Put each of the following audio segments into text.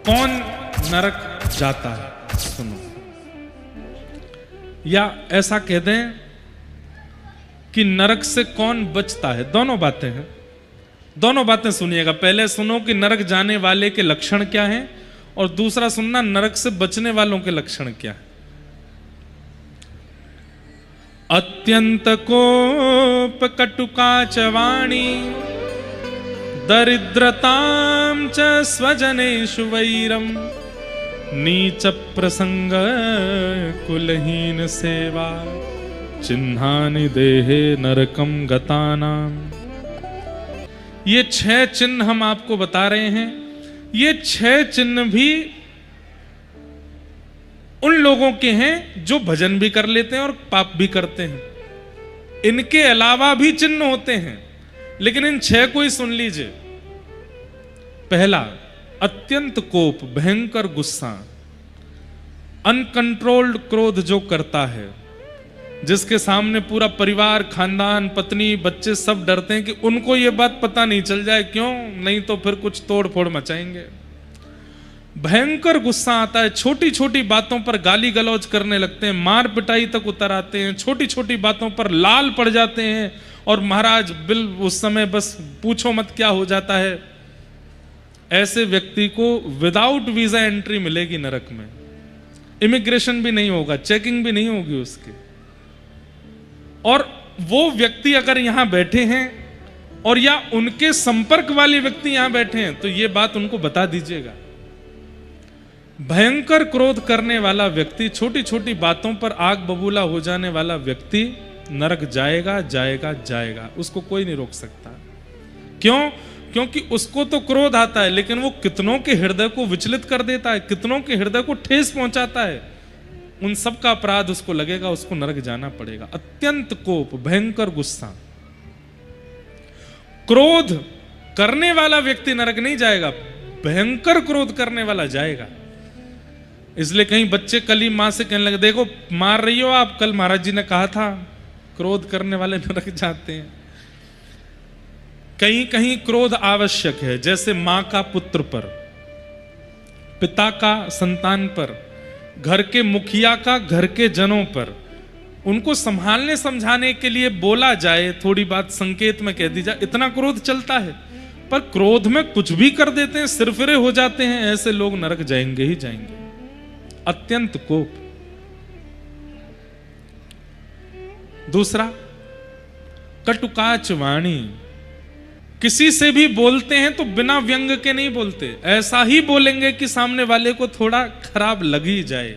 कौन नरक जाता है, सुनो। या ऐसा कह दें कि नरक से कौन बचता है, दोनों बातें हैं। दोनों बातें सुनिएगा। पहले सुनो कि नरक जाने वाले के लक्षण क्या हैं, और दूसरा सुनना नरक से बचने वालों के लक्षण क्या है। अत्यंत कोप कटुका च वाणी दरिद्रतां च स्वजनेषु वैरम नीच प्रसंग कुलहीन सेवा चिन्हानि देहे नरकम गतानाम। ये 6 चिन्ह हम आपको बता रहे हैं। ये 6 चिन्ह भी उन लोगों के हैं जो भजन भी कर लेते हैं और पाप भी करते हैं। इनके अलावा भी चिन्ह होते हैं, लेकिन इन 6 को ही सुन लीजिए। पहला, अत्यंत कोप, भयंकर गुस्सा, अनकंट्रोल्ड क्रोध जो करता है, जिसके सामने पूरा परिवार, खानदान, पत्नी, बच्चे सब डरते हैं कि उनको ये बात पता नहीं चल जाए, क्यों नहीं तो फिर कुछ तोड़ फोड़ मचाएंगे। भयंकर गुस्सा आता है, छोटी छोटी बातों पर गाली गलौज करने लगते हैं, मार पिटाई तक उतर आते हैं, छोटी छोटी बातों पर लाल पड़ जाते हैं, और महाराज बिल उस समय बस पूछो मत क्या हो जाता है। ऐसे व्यक्ति को विदाउट वीजा एंट्री मिलेगी नरक में। इमिग्रेशन भी नहीं होगा, चेकिंग भी नहीं होगी उसकी। और वो व्यक्ति अगर यहां बैठे हैं और या उनके संपर्क वाले व्यक्ति यहां बैठे हैं, तो ये बात उनको बता दीजिएगा। भयंकर क्रोध करने वाला व्यक्ति, छोटी छोटी बातों पर आग बबूला हो जाने वाला व्यक्ति नरक जाएगा जाएगा जाएगा, उसको कोई नहीं रोक सकता। क्यों? क्योंकि उसको तो क्रोध आता है, लेकिन वो कितनों के हृदय को विचलित कर देता है, कितनों के हृदय को ठेस पहुंचाता है। उन सब का अपराध उसको लगेगा, उसको नरक जाना पड़ेगा। अत्यंत कोप, भयंकर गुस्सा। क्रोध करने वाला व्यक्ति नरक नहीं जाएगा, भयंकर क्रोध करने वाला जाएगा। इसलिए कहीं बच्चे कल ही मां से कहने लगे, देखो मार रही हो आप, कल महाराज जी ने कहा था क्रोध करने वाले नरक जाते हैं। कहीं कहीं क्रोध आवश्यक है, जैसे मां का पुत्र पर, पिता का संतान पर, घर के मुखिया का घर के जनों पर। उनको संभालने समझाने के लिए बोला जाए, थोड़ी बात संकेत में कह दी जाए, इतना क्रोध चलता है। पर क्रोध में कुछ भी कर देते हैं, सिरफिरे हो जाते हैं। ऐसे लोग नरक जाएंगे ही जाएंगे। अत्यंत कोप। दूसरा, कटुकाच वाणी। किसी से भी बोलते हैं तो बिना व्यंग के नहीं बोलते, ऐसा ही बोलेंगे कि सामने वाले को थोड़ा खराब लग ही जाए।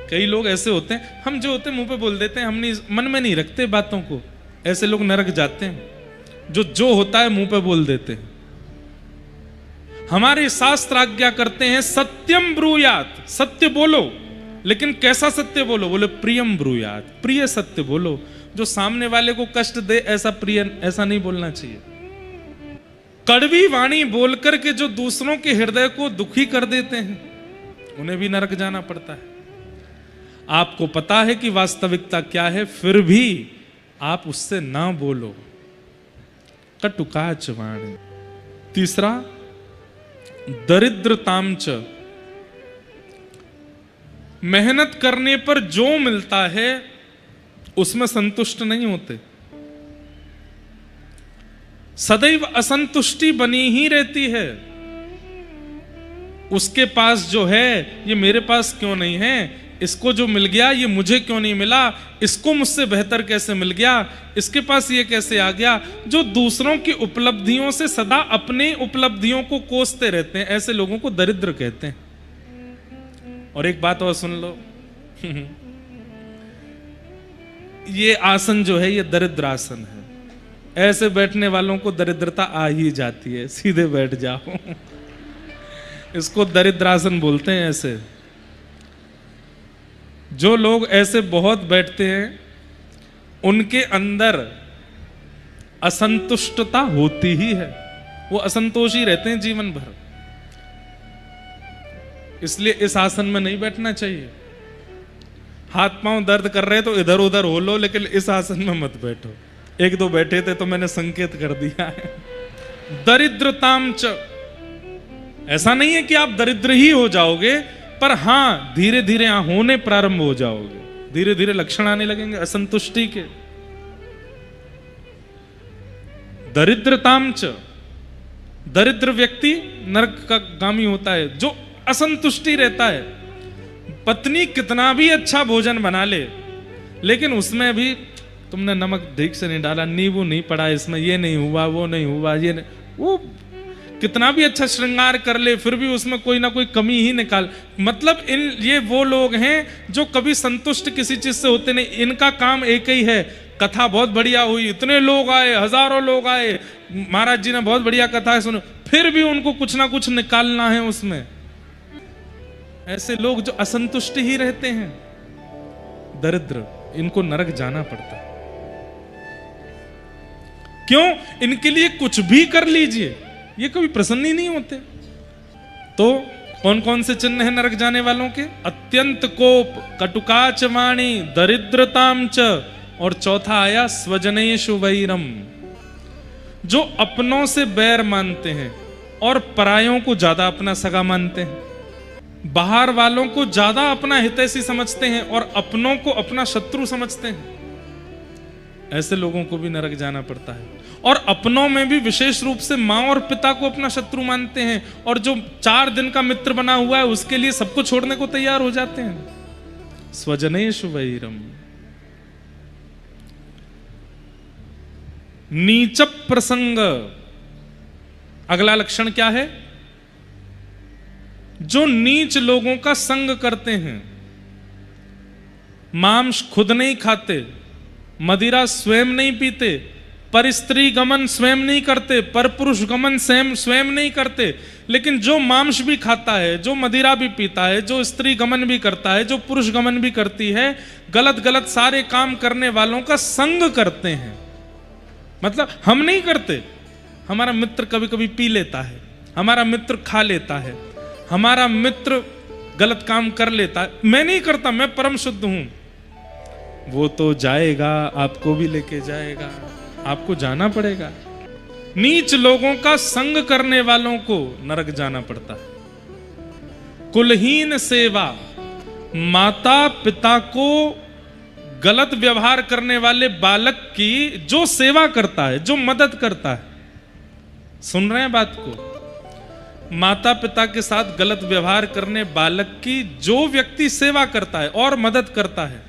कई लोग ऐसे होते हैं, हम जो होते हैं मुंह पे बोल देते हैं, हम नहीं मन में नहीं रखते बातों को। ऐसे लोग नरक जाते हैं, जो होता है मुंह पे बोल देते हैं। हमारे शास्त्र आज्ञा करते हैं सत्यम ब्रूयात, सत्य बोलो, लेकिन कैसा सत्य बोलो? बोले प्रियम ब्रूयात, प्रिय सत्य बोलो। जो सामने वाले को कष्ट दे ऐसा प्रिय, ऐसा नहीं बोलना चाहिए। कड़वी वाणी बोलकर के जो दूसरों के हृदय को दुखी कर देते हैं, उन्हें भी नरक जाना पड़ता है। आपको पता है कि वास्तविकता क्या है, फिर भी आप उससे ना बोलो। कटुकाच वाणी। तीसरा, दरिद्रतांच। मेहनत करने पर जो मिलता है उसमें संतुष्ट नहीं होते, सदैव असंतुष्टि बनी ही रहती है। उसके पास जो है ये मेरे पास क्यों नहीं है, इसको जो मिल गया ये मुझे क्यों नहीं मिला, इसको मुझसे बेहतर कैसे मिल गया, इसके पास ये कैसे आ गया। जो दूसरों की उपलब्धियों से सदा अपने उपलब्धियों को कोसते रहते हैं, ऐसे लोगों को दरिद्र कहते हैं। और एक बात और सुन लो, ये आसन जो है ये दरिद्र आसन है। ऐसे बैठने वालों को दरिद्रता आ ही जाती है, सीधे बैठ जाओ। इसको दरिद्र आसन बोलते हैं। ऐसे जो लोग ऐसे बहुत बैठते हैं, उनके अंदर असंतुष्टता होती ही है, वो असंतोषी रहते हैं जीवन भर। इसलिए इस आसन में नहीं बैठना चाहिए। हाथ पांव दर्द कर रहे तो इधर उधर हो लो, लेकिन इस आसन में मत बैठो। एक दो बैठे थे तो मैंने संकेत कर दिया है। दरिद्रताम च, ऐसा नहीं है कि आप दरिद्र ही हो जाओगे, पर हां धीरे धीरे होने प्रारंभ हो जाओगे, धीरे धीरे लक्षण आने लगेंगे असंतुष्टि के। दरिद्रतामच, दरिद्र व्यक्ति नरक का गामी होता है, जो असंतुष्टि रहता है। पत्नी कितना भी अच्छा भोजन बना ले, लेकिन उसमें भी तुमने नमक ठीक से नहीं डाला, नींबू नहीं पड़ा इसमें, ये नहीं हुआ, वो नहीं हुआ, ये नहीं, वो कितना भी अच्छा श्रृंगार कर ले फिर भी उसमें कोई ना कोई कमी ही निकाल। मतलब ये वो लोग हैं जो कभी संतुष्ट किसी चीज से होते नहीं। इनका काम एक ही है, कथा बहुत बढ़िया हुई, इतने लोग आए, हजारों लोग आए, महाराज जी ने बहुत बढ़िया कथा सुनो, फिर भी उनको कुछ ना कुछ निकालना है उसमें। ऐसे लोग जो असंतुष्ट ही रहते हैं, दरिद्र, इनको नरक जाना पड़ता है। क्यों? इनके लिए कुछ भी कर लीजिए, ये कभी प्रसन्न ही नहीं होते। तो कौन कौन से चिन्ह हैं नरक जाने वालों के? अत्यंत कोप, कटुकाच वाणी, दरिद्रताम च, और चौथा आया स्वजनेषु वैरम, जो अपनों से बैर मानते हैं और परायों को ज्यादा अपना सगा मानते हैं, बाहर वालों को ज्यादा अपना हितैषी समझते हैं और अपनों को अपना शत्रु समझते हैं। ऐसे लोगों को भी नरक जाना पड़ता है। और अपनों में भी विशेष रूप से मां और पिता को अपना शत्रु मानते हैं, और जो 4 दिन का मित्र बना हुआ है उसके लिए सबको छोड़ने को तैयार हो जाते हैं। स्वजनेषु वैरम। नीच प्रसंग, अगला लक्षण क्या है? जो नीच लोगों का संग करते हैं, मांस खुद नहीं खाते, मदिरा स्वयं नहीं पीते, पर स्त्री गमन स्वयं नहीं करते, पर पुरुष गमन स्वयं नहीं करते, लेकिन जो मांस भी खाता है, जो मदिरा भी पीता है, जो स्त्री गमन भी करता है, जो पुरुष गमन भी करती है, गलत गलत सारे काम करने वालों का संग करते हैं। मतलब हम नहीं करते, हमारा मित्र कभी कभी पी लेता है, हमारा मित्र खा लेता है, हमारा मित्र गलत काम कर लेता है, मैं नहीं करता, मैं परम शुद्ध हूं। वो तो जाएगा, आपको भी लेके जाएगा, आपको जाना पड़ेगा। नीच लोगों का संग करने वालों को नरक जाना पड़ता है। कुलहीन सेवा, माता पिता को गलत व्यवहार करने वाले बालक की जो सेवा करता है, जो मदद करता है, सुन रहे हैं बात को? माता पिता के साथ गलत व्यवहार करने बालक की जो व्यक्ति सेवा करता है और मदद करता है,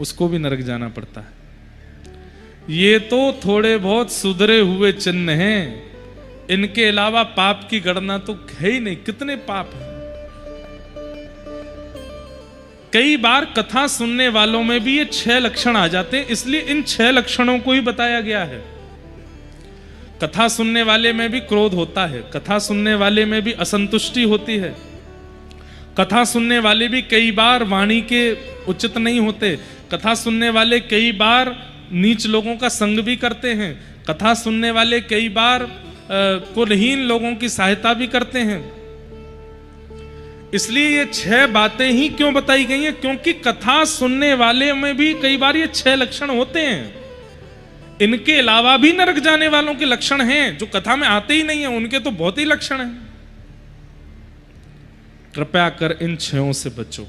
उसको भी नरक जाना पड़ता है। ये तो थोड़े बहुत सुधरे हुए चिन्ह हैं, इनके अलावा पाप की गणना तो है ही नहीं। कितने पाप हैं। कई बार कथा सुनने वालों में भी ये 6 लक्षण आ जाते हैं, इसलिए इन 6 लक्षणों को ही बताया गया है। कथा सुनने वाले में भी क्रोध होता है, कथा सुनने वाले में भी असंतुष्टि होती है, कथा सुनने वाले भी कई बार वाणी के उचित नहीं होते, कथा सुनने वाले कई बार नीच लोगों का संग भी करते हैं, कथा सुनने वाले कई बार कुलहीन लोगों की सहायता भी करते हैं। इसलिए ये 6 बातें ही क्यों बताई गई हैं? क्योंकि कथा सुनने वाले में भी कई बार ये 6 लक्षण होते हैं। इनके अलावा भी नरक जाने वालों के लक्षण हैं जो कथा में आते ही नहीं है, उनके तो बहुत ही लक्षण हैं। कृपया कर इन 6 से बचो।